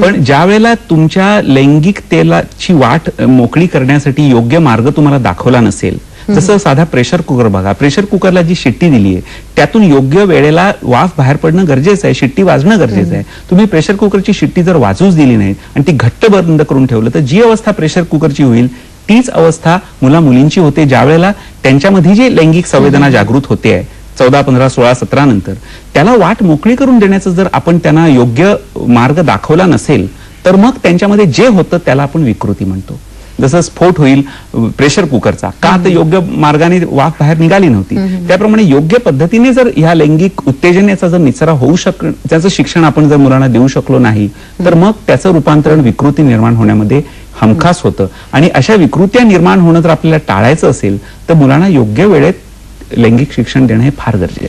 पण ज्या वेळेला तुमच्या लैंगिकतेची वाट मोकळी करण्यासाठी योग्य मार्ग तुम्हाला दाखवला नसेल, जसं साधा प्रेशर कुकर बघा, प्रेशर कुकरला जी शिट्टी दिली आहे त्यातून योग्य वेळेला वाफ बाहेर पडणं गरजेचं आहे, शिट्टी वाजणं गरजेचं आहे. तुम्ही प्रेशर कुकरची शिट्टी जर वाजूच दिली नाही आणि ती घट्ट बंद करून ठेवलं तर जी अवस्था प्रेशर कुकरची होईल तीच अवस्था मुला मुलींची होते ज्या वेळेला त्यांच्यामध्ये जी लैंगिक संवेदना जागृत होते आहे 14, 15, 16, 17 नंतर. त्याला वाट मोकळी करून देण्याचं जर आपण त्यांना योग्य मार्ग दाखवला नसेल तर मग त्यांच्यामध्ये जे होतं त्याला आपण विकृती म्हणतो. जसं स्फोट होईल प्रेशर कुकरचा, का तर योग्य मार्गाने वाफ बाहेर निघाली नव्हती. त्याप्रमाणे योग्य पद्धतीने जर ह्या लैंगिक उत्तेजनेचा जर निचरा होऊ त्याचं शिक्षण आपण जर मुलांना देऊ शकलो नाही तर मग त्याचं रूपांतरण विकृती निर्माण होण्यामध्ये हमखास होतं. आणि अशा विकृत्या निर्माण होणं जर आपल्याला टाळायचं असेल तर मुलांना योग्य वेळेत लैंगिक शिक्षण देणं हे फार गरजेचं आहे.